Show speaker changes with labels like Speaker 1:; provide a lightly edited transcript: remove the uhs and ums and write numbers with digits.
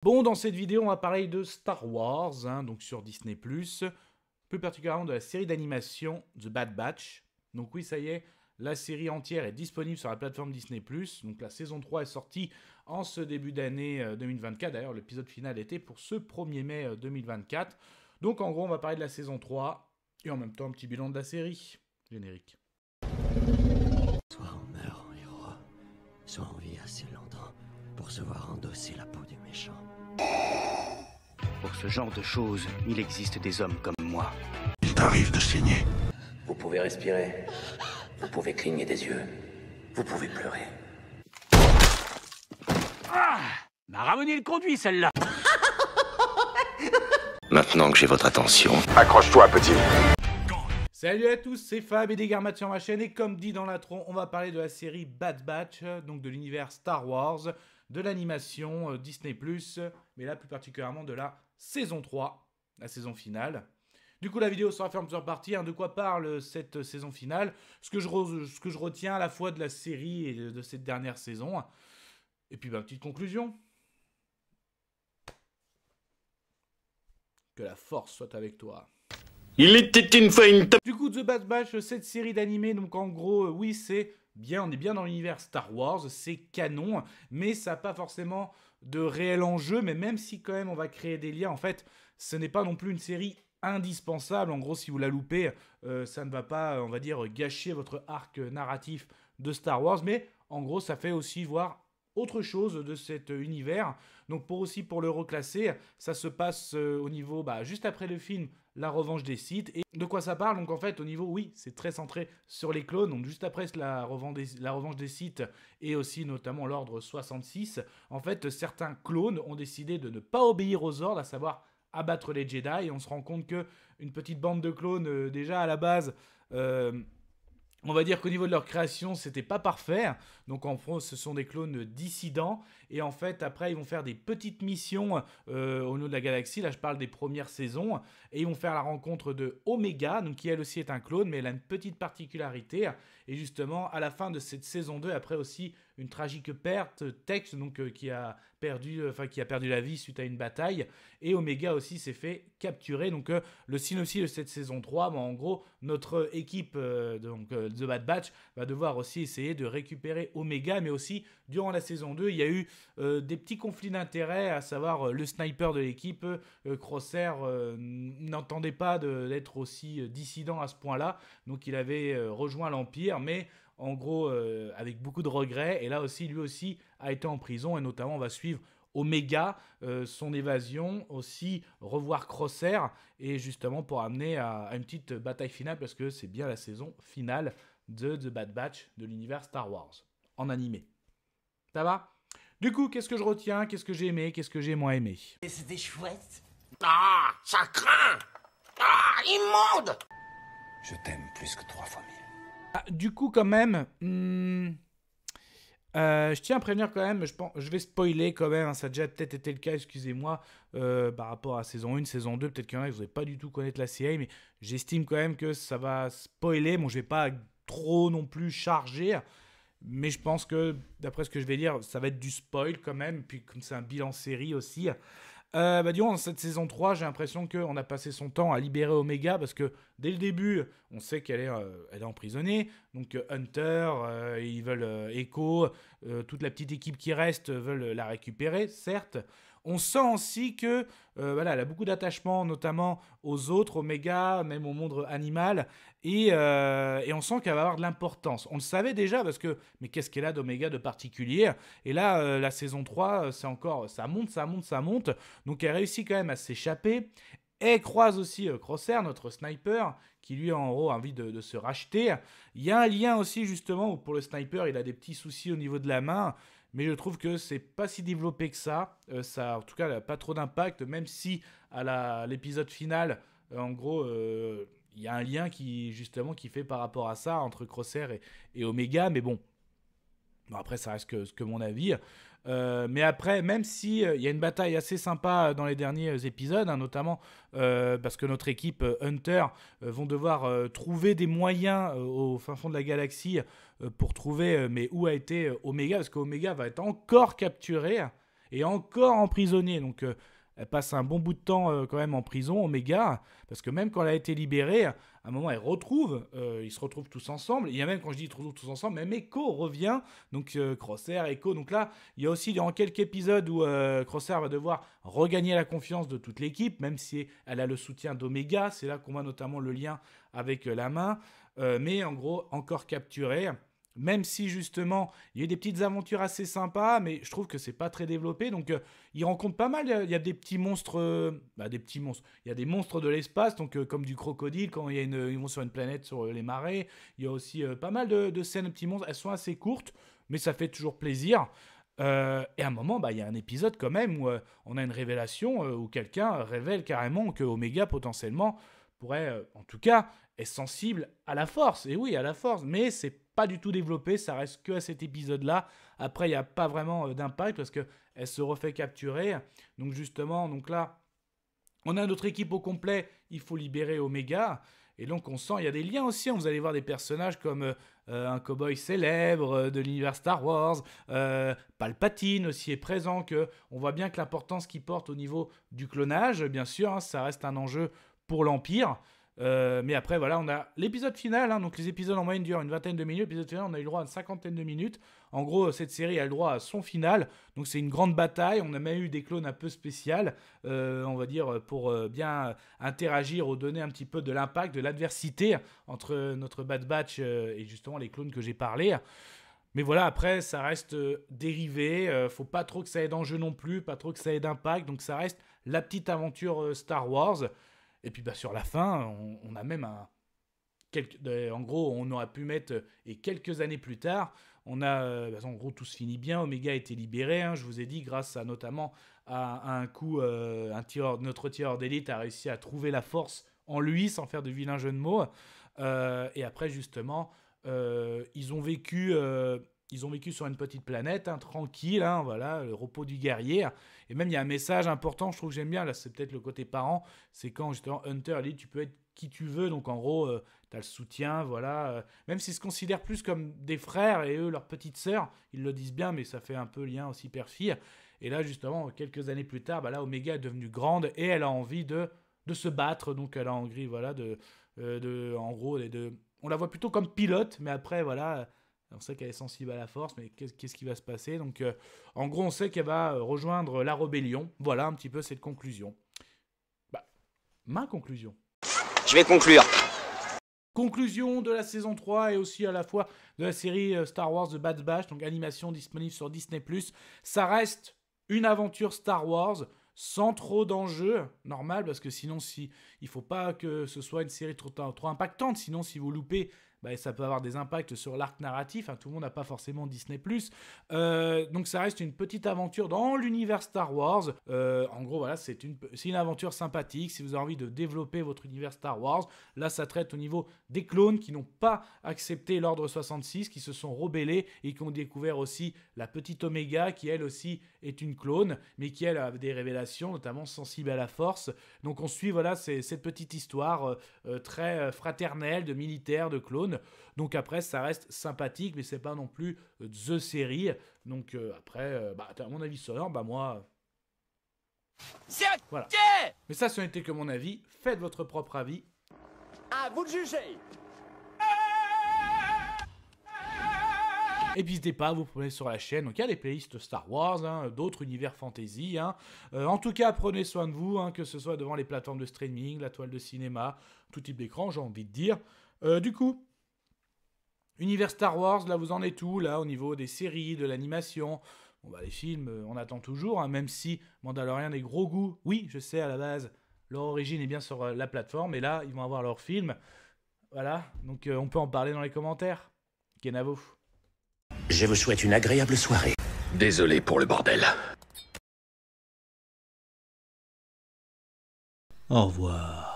Speaker 1: Bon, dans cette vidéo, on va parler de Star Wars, donc sur Disney+, plus particulièrement de la série d'animation The Bad Batch. Donc oui, ça y est, la série entière est disponible sur la plateforme Disney+. Donc la saison 3 est sortie en ce début d'année 2024. D'ailleurs, l'épisode final était pour ce 1er mai 2024. Donc en gros, on va parler de la saison 3 et en même temps un petit bilan de la série. Générique.
Speaker 2: Soit on meurt en héros, soit on vit assez longtemps pour se voir endosser la peau du méchant.
Speaker 3: Pour ce genre de choses, il existe des hommes comme moi.
Speaker 4: Il t'arrive de saigner.
Speaker 5: Vous pouvez respirer, vous pouvez cligner des yeux, vous pouvez pleurer.
Speaker 3: M'a ramené le conduit, celle-là.
Speaker 4: Maintenant que j'ai votre attention,
Speaker 6: Accroche-toi, petit.
Speaker 1: Salut à tous, c'est Fab et Desgarmat sur ma chaîne et comme dit dans l'intro, on va parler de la série Bad Batch, donc de l'univers Star Wars, de l'animation Disney+, mais là plus particulièrement de la saison 3, la saison finale. Du coup la vidéo sera faite en plusieurs parties, de quoi parle cette saison finale, ce que je retiens à la fois de la série et de cette dernière saison, et puis petite conclusion. Que la force soit avec toi.
Speaker 6: Il était une fois une
Speaker 1: Du coup, The Bad Batch, cette série d'animés, donc en gros, oui, c'est bien, on est bien dans l'univers Star Wars, c'est canon, mais ça n'a pas forcément de réel enjeu, mais même si quand même on va créer des liens, en fait, ce n'est pas non plus une série indispensable. En gros, si vous la loupez, ça ne va pas, on va dire, gâcher votre arc narratif de Star Wars, mais en gros, ça fait aussi voir autre chose de cet univers. Donc pour le reclasser, ça se passe au niveau, juste après le film La Revanche des Sith. Et de quoi ça parle? Donc en fait au niveau, oui, c'est très centré sur les clones. Donc juste après la Revanche des Sith et aussi notamment l'Ordre 66, en fait certains clones ont décidé de ne pas obéir aux ordres, à savoir abattre les Jedi. Et on se rend compte que une petite bande de clones déjà à la base... on va dire qu'au niveau de leur création, c'était pas parfait. Donc en gros, ce sont des clones dissidents. Et en fait, après, ils vont faire des petites missions au niveau de la galaxie. Là, je parle des premières saisons. Et ils vont faire la rencontre de Omega, donc qui elle aussi est un clone, mais elle a une petite particularité. Et justement, à la fin de cette saison 2, après aussi une tragique perte, Tex, donc qui a perdu la vie suite à une bataille. Et Omega aussi s'est fait capturer. Donc le synopsis de cette saison 3, en gros, notre équipe The Bad Batch va devoir aussi essayer de récupérer Omega, mais aussi durant la saison 2, il y a eu des petits conflits d'intérêts, à savoir le sniper de l'équipe, Crosshair, n'entendait pas d'être aussi dissident à ce point-là, donc il avait rejoint l'Empire, mais en gros avec beaucoup de regrets, et là aussi, lui aussi a été en prison, et notamment on va suivre Omega, son évasion, aussi revoir Crosshair, et justement pour amener à une petite bataille finale, parce que c'est bien la saison finale de The Bad Batch de l'univers Star Wars, en animé. Ça va? Du coup, qu'est-ce que je retiens? Qu'est-ce que j'ai aimé? Qu'est-ce que j'ai moins aimé?
Speaker 2: Et c'était chouette.
Speaker 6: Ah, ça craint. Ah, immonde.
Speaker 4: je t'aime plus que 3 fois 1000.
Speaker 1: Du coup, quand même, je tiens à prévenir quand même, je vais spoiler quand même, ça a déjà peut-être été le cas, excusez-moi, par rapport à saison 1, saison 2, peut-être qu'il y en a qui ne pas du tout connaître la série, mais j'estime quand même que ça va spoiler. Bon, je vais pas trop non plus charger, mais je pense que, d'après ce que je vais dire, ça va être du spoil quand même, puis comme c'est un bilan série aussi. Durant cette saison 3, j'ai l'impression qu'on a passé son temps à libérer Omega, parce que dès le début, on sait qu'elle est emprisonnée. Donc Hunter, ils veulent Echo, toute la petite équipe qui reste veulent la récupérer, certes. On sent aussi que elle a beaucoup d'attachement, notamment aux autres, Omega, même au monde animal, et on sent qu'elle va avoir de l'importance. On le savait déjà, parce que, mais qu'est-ce qu'elle a d'Omega de particulier? Et là, la saison 3, c'est encore, ça monte. Donc elle réussit quand même à s'échapper. Elle croise aussi Crosshair, notre sniper, qui lui en gros a envie de se racheter. Il y a un lien aussi justement où pour le sniper, il a des petits soucis au niveau de la main. Mais je trouve que c'est pas si développé que ça. Ça, en tout cas, n'a pas trop d'impact, même si à l'épisode final, en gros, il y a un lien qui fait par rapport à ça entre Crosshair et Omega. Mais bon, après, ça reste que mon avis. Mais après, même si il y a une bataille assez sympa dans les derniers épisodes, notamment parce que notre équipe Hunter vont devoir trouver des moyens au fin fond de la galaxie pour trouver mais où a été Omega, parce qu'Omega va être encore capturé. est encore emprisonnée. Donc elle passe un bon bout de temps quand même en prison, Omega, parce que même quand elle a été libérée, à un moment, ils se retrouvent tous ensemble. Il y a même, quand je dis ils se retrouvent tous ensemble, même Echo revient, donc Crosshair, Echo. Donc là, il y a aussi dans quelques épisodes où Crosshair va devoir regagner la confiance de toute l'équipe, même si elle a le soutien d'Omega. C'est là qu'on voit notamment le lien avec la main, mais en gros, encore capturée. Même si justement, il y a eu des petites aventures assez sympas, mais je trouve que c'est pas très développé. Donc, il rencontre pas mal. Il y a des petits monstres, des petits monstres. Il y a des monstres de l'espace, donc comme du crocodile quand ils vont sur une planète sur les marais. Il y a aussi pas mal de scènes de petits monstres. Elles sont assez courtes, mais ça fait toujours plaisir. Et à un moment, il y a un épisode quand même où on a une révélation où quelqu'un révèle carrément que Omega potentiellement pourrait, en tout cas, être sensible à la force. Et oui, à la force, mais c'est pas du tout développé, ça reste que à cet épisode-là. Après, il n'y a pas vraiment d'impact parce qu'elle se refait capturer. Donc justement, là, on a notre équipe au complet, il faut libérer Omega. Et donc on sent, il y a des liens aussi, vous allez voir des personnages comme un cow-boy célèbre de l'univers Star Wars, Palpatine aussi est présent, on voit bien que l'importance qu'il porte au niveau du clonage, bien sûr, ça reste un enjeu pour l'Empire. Mais après, voilà, on a l'épisode final, donc les épisodes en moyenne durent une vingtaine de minutes. L'épisode final, on a eu le droit à une cinquantaine de minutes. En gros, cette série a le droit à son final. Donc, c'est une grande bataille. On a même eu des clones un peu spéciales, on va dire, pour bien interagir ou donner un petit peu de l'impact, de l'adversité entre notre Bad Batch et justement les clones que j'ai parlé. Mais voilà, après, ça reste dérivé. Faut pas trop que ça ait d'enjeu non plus, pas trop que ça ait d'impact. Donc, ça reste la petite aventure Star Wars. Et puis sur la fin, on a même en gros, on aurait pu mettre, et quelques années plus tard, on a, en gros, tout se finit bien, Omega a été libéré, je vous ai dit, grâce notamment à un coup, notre tireur d'élite a réussi à trouver la force en lui, sans faire de vilains jeux de mots, et après, justement, ils ont vécu sur une petite planète, tranquille, voilà, le repos du guerrier. Et même, il y a un message important, je trouve que j'aime bien, là, c'est peut-être le côté parent, c'est quand, justement, Hunter dit, tu peux être qui tu veux, donc en gros, tu as le soutien, voilà. Même s'ils se considèrent plus comme des frères, et eux, leur petite sœur, ils le disent bien, mais ça fait un peu lien aussi père-fille. Et là, justement, quelques années plus tard, là, Omega est devenue grande, et elle a envie de se battre, donc elle a envie, voilà, en gros, on la voit plutôt comme pilote, mais après, voilà... On sait qu'elle est sensible à la force, mais qu'est-ce qui va se passer? Donc, en gros, on sait qu'elle va rejoindre la rébellion. Voilà un petit peu cette conclusion. Ma conclusion.
Speaker 6: Je vais conclure.
Speaker 1: Conclusion de la saison 3 et aussi à la fois de la série Star Wars The Bad Batch, donc animation disponible sur Disney+. Ça reste une aventure Star Wars sans trop d'enjeux, normal, parce que sinon, il faut pas que ce soit une série trop impactante, sinon si vous loupez... ça peut avoir des impacts sur l'arc narratif. Tout le monde n'a pas forcément Disney+. Donc ça reste une petite aventure dans l'univers Star Wars. En gros, voilà, c'est une aventure sympathique. Si vous avez envie de développer votre univers Star Wars, là, ça traite au niveau des clones qui n'ont pas accepté l'Ordre 66, qui se sont rebellés et qui ont découvert aussi la petite Omega, qui elle aussi est une clone, mais qui elle a des révélations, notamment sensibles à la Force. Donc on suit, voilà, cette petite histoire très fraternelle de militaires, de clones. Donc après, ça reste sympathique, mais c'est pas non plus the série. Donc après, à mon avis sonore, moi... Voilà. Mais ça, ce n'était que mon avis. Faites votre propre avis.
Speaker 6: À vous de juger.
Speaker 1: Et puis n'hésitez pas à vous prenez sur la chaîne. Donc il y a des playlists Star Wars, d'autres univers fantasy. En tout cas, prenez soin de vous, que ce soit devant les plateformes de streaming, la toile de cinéma, tout type d'écran, j'ai envie de dire. Du coup... Univers Star Wars, là vous en êtes où, là, au niveau des séries, de l'animation? Les films, on attend toujours, même si Mandalorian des gros goûts. Oui, je sais, à la base, leur origine est bien sur la plateforme, et là, ils vont avoir leur film. Voilà, donc on peut en parler dans les commentaires. Kenavo.
Speaker 2: Je vous souhaite une agréable soirée.
Speaker 6: Désolé pour le bordel.
Speaker 2: Au revoir.